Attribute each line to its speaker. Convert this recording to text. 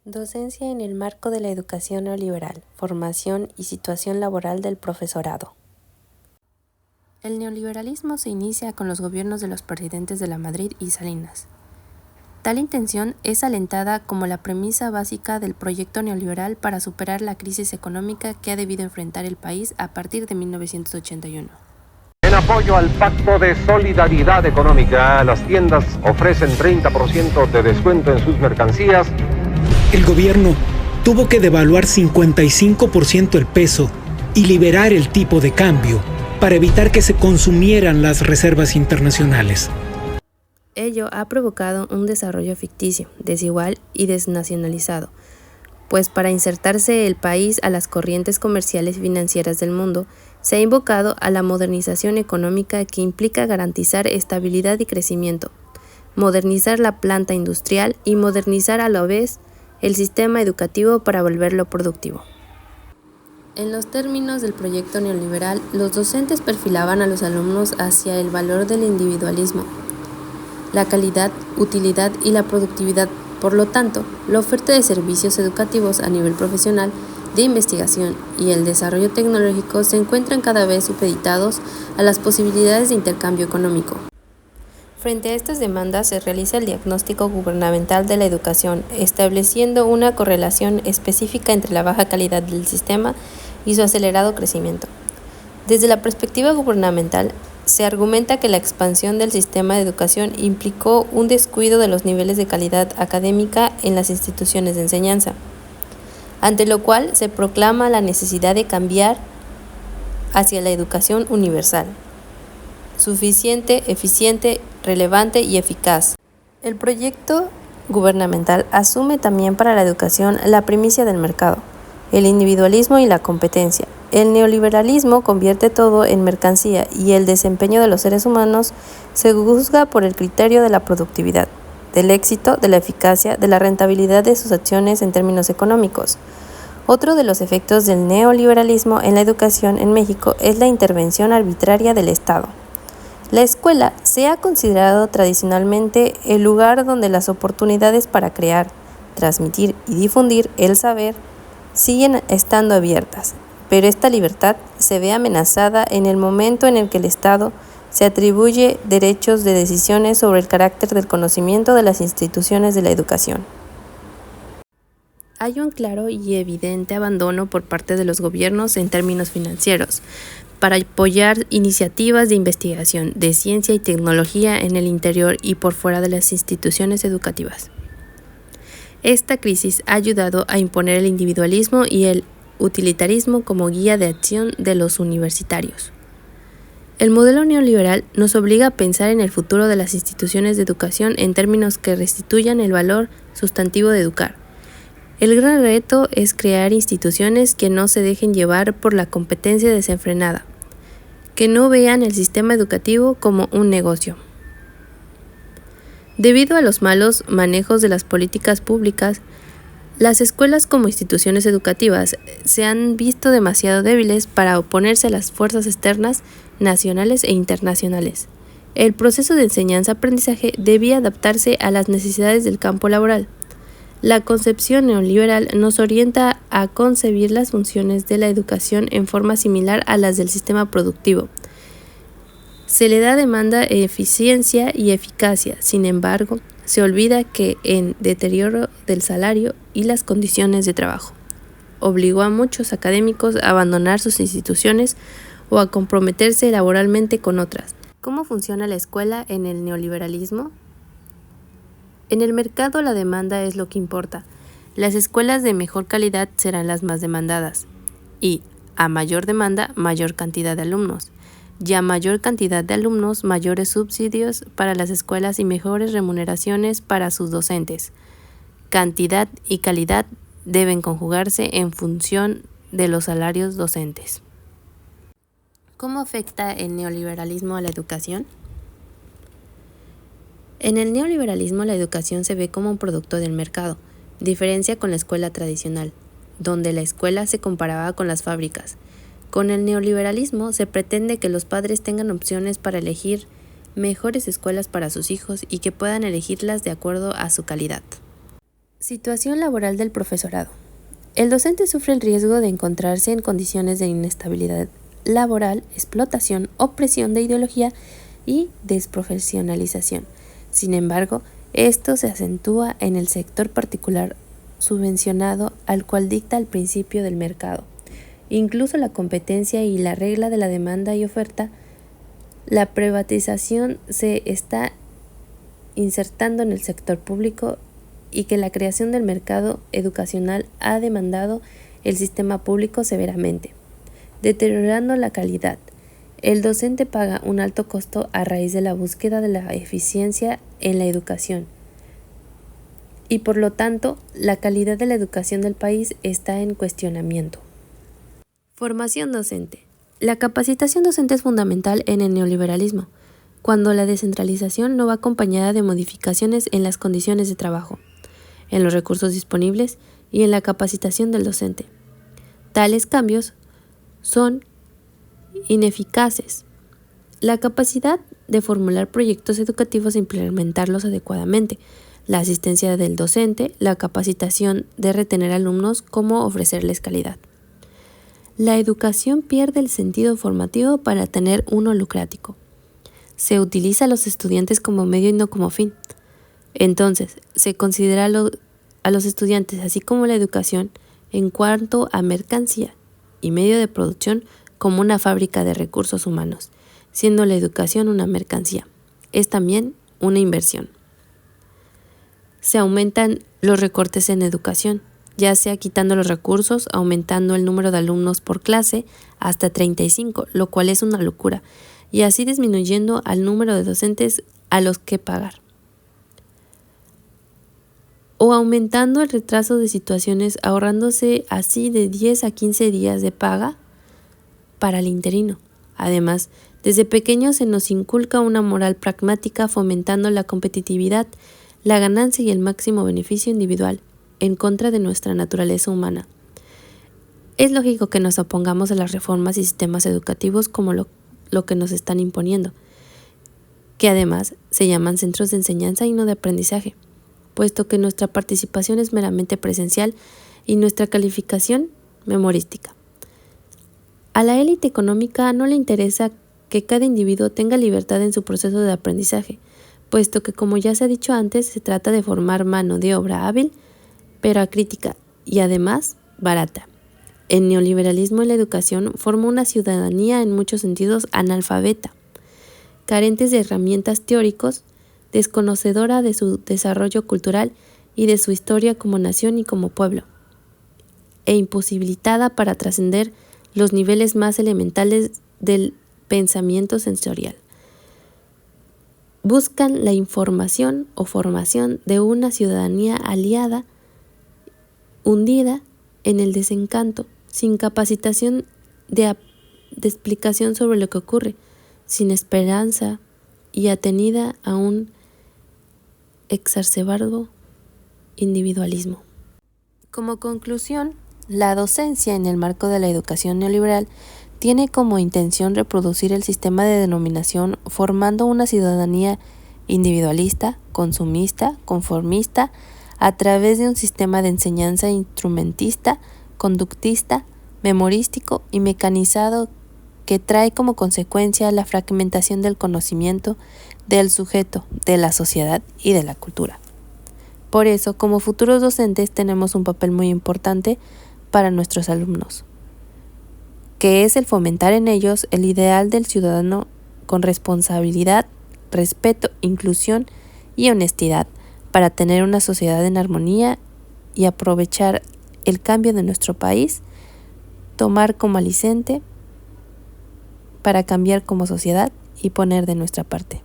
Speaker 1: Docencia en el marco de la educación neoliberal, formación y situación laboral del profesorado. El neoliberalismo se inicia con los gobiernos de los presidentes de Lamadrid y Salinas. Tal intención es alentada como la premisa básica del proyecto neoliberal para superar la crisis económica que ha debido enfrentar el país a partir de 1981.
Speaker 2: En apoyo al Pacto de Solidaridad Económica, las tiendas ofrecen 30% de descuento en sus mercancías.
Speaker 3: El gobierno tuvo que devaluar 55% el peso y liberar el tipo de cambio para evitar que se consumieran las reservas internacionales.
Speaker 1: Ello ha provocado un desarrollo ficticio, desigual y desnacionalizado, pues para insertarse el país a las corrientes comerciales y financieras del mundo, se ha invocado a la modernización económica que implica garantizar estabilidad y crecimiento, modernizar la planta industrial y modernizar a la vez el sistema educativo para volverlo productivo. En los términos del proyecto neoliberal, los docentes perfilaban a los alumnos hacia el valor del individualismo, la calidad, utilidad y la productividad. Por lo tanto, la oferta de servicios educativos a nivel profesional, de investigación y el desarrollo tecnológico se encuentran cada vez supeditados a las posibilidades de intercambio económico. Frente a estas demandas se realiza el diagnóstico gubernamental de la educación, estableciendo una correlación específica entre la baja calidad del sistema y su acelerado crecimiento. Desde la perspectiva gubernamental, se argumenta que la expansión del sistema de educación implicó un descuido de los niveles de calidad académica en las instituciones de enseñanza, ante lo cual se proclama la necesidad de cambiar hacia la educación universal, suficiente, eficiente, relevante y eficaz. El proyecto gubernamental asume también para la educación la primicia del mercado, el individualismo y la competencia. El neoliberalismo convierte todo en mercancía y el desempeño de los seres humanos se juzga por el criterio de la productividad, del éxito, de la eficacia, de la rentabilidad de sus acciones en términos económicos. Otro de los efectos del neoliberalismo en la educación en México es la intervención arbitraria del Estado. La escuela se ha considerado tradicionalmente el lugar donde las oportunidades para crear, transmitir y difundir el saber siguen estando abiertas, pero esta libertad se ve amenazada en el momento en el que el Estado se atribuye derechos de decisiones sobre el carácter del conocimiento de las instituciones de la educación. Hay un claro y evidente abandono por parte de los gobiernos en términos financieros para apoyar iniciativas de investigación, de ciencia y tecnología en el interior y por fuera de las instituciones educativas. Esta crisis ha ayudado a imponer el individualismo y el utilitarismo como guía de acción de los universitarios. El modelo neoliberal nos obliga a pensar en el futuro de las instituciones de educación en términos que restituyan el valor sustantivo de educar. El gran reto es crear instituciones que no se dejen llevar por la competencia desenfrenada, que no vean el sistema educativo como un negocio. Debido a los malos manejos de las políticas públicas, las escuelas como instituciones educativas se han visto demasiado débiles para oponerse a las fuerzas externas, nacionales e internacionales. El proceso de enseñanza-aprendizaje debía adaptarse a las necesidades del campo laboral. La concepción neoliberal nos orienta a concebir las funciones de la educación en forma similar a las del sistema productivo. Se le da demanda, eficiencia y eficacia, sin embargo, se olvida que en deterioro del salario y las condiciones de trabajo. Obligó a muchos académicos a abandonar sus instituciones o a comprometerse laboralmente con otras. ¿Cómo funciona la escuela en el neoliberalismo? En el mercado la demanda es lo que importa. Las escuelas de mejor calidad serán las más demandadas y, a mayor demanda, mayor cantidad de alumnos. Y a mayor cantidad de alumnos, mayores subsidios para las escuelas y mejores remuneraciones para sus docentes. Cantidad y calidad deben conjugarse en función de los salarios docentes. ¿Cómo afecta el neoliberalismo a la educación? En el neoliberalismo la educación se ve como un producto del mercado, diferencia con la escuela tradicional, donde la escuela se comparaba con las fábricas. Con el neoliberalismo se pretende que los padres tengan opciones para elegir mejores escuelas para sus hijos y que puedan elegirlas de acuerdo a su calidad. Situación laboral del profesorado. El docente sufre el riesgo de encontrarse en condiciones de inestabilidad laboral, explotación, opresión de ideología y desprofesionalización. Sin embargo, esto se acentúa en el sector particular subvencionado al cual dicta el principio del mercado. Incluso la competencia y la regla de la demanda y oferta, la privatización se está insertando en el sector público y que la creación del mercado educacional ha demandado el sistema público severamente, deteriorando la calidad. El docente paga un alto costo a raíz de la búsqueda de la eficiencia en la educación y por lo tanto la calidad de la educación del país está en cuestionamiento. Formación docente. La capacitación docente es fundamental en el neoliberalismo, cuando la descentralización no va acompañada de modificaciones en las condiciones de trabajo, en los recursos disponibles y en la capacitación del docente. Tales cambios son ineficaces. La capacidad de formular proyectos educativos e implementarlos adecuadamente, la asistencia del docente, la capacitación de retener alumnos, cómo ofrecerles calidad. La educación pierde el sentido formativo para tener uno lucrático. Se utiliza a los estudiantes como medio y no como fin. Entonces, se considera a los estudiantes, así como la educación, en cuanto a mercancía y medio de producción, como una fábrica de recursos humanos, siendo la educación una mercancía. Es también una inversión. Se aumentan los recortes en educación, ya sea quitando los recursos, aumentando el número de alumnos por clase hasta 35, lo cual es una locura, y así disminuyendo al número de docentes a los que pagar. O aumentando el retraso de situaciones, ahorrándose así de 10 a 15 días de paga para el interino. Además, desde pequeños se nos inculca una moral pragmática fomentando la competitividad, la ganancia y el máximo beneficio individual, en contra de nuestra naturaleza humana. Es lógico que nos opongamos a las reformas y sistemas educativos como lo que nos están imponiendo, que además se llaman centros de enseñanza y no de aprendizaje, puesto que nuestra participación es meramente presencial y nuestra calificación memorística. A la élite económica no le interesa que cada individuo tenga libertad en su proceso de aprendizaje, puesto que, como ya se ha dicho antes, se trata de formar mano de obra hábil, pero acrítica y además barata. El neoliberalismo en la educación forma una ciudadanía en muchos sentidos analfabeta, carentes de herramientas teóricos, desconocedora de su desarrollo cultural y de su historia como nación y como pueblo, e imposibilitada para trascender los niveles más elementales del pensamiento sensorial. Buscan la información o formación de una ciudadanía aliada, hundida en el desencanto, sin capacitación de explicación sobre lo que ocurre, sin esperanza y atenida a un exacerbado individualismo. Como conclusión, la docencia en el marco de la educación neoliberal tiene como intención reproducir el sistema de denominación formando una ciudadanía individualista, consumista, conformista, a través de un sistema de enseñanza instrumentista, conductista, memorístico y mecanizado que trae como consecuencia la fragmentación del conocimiento, del sujeto, de la sociedad y de la cultura. Por eso, como futuros docentes, tenemos un papel muy importante para nuestros alumnos, que es el fomentar en ellos el ideal del ciudadano con responsabilidad, respeto, inclusión y honestidad, para tener una sociedad en armonía y aprovechar el cambio de nuestro país, tomar como aliciente para cambiar como sociedad y poner de nuestra parte.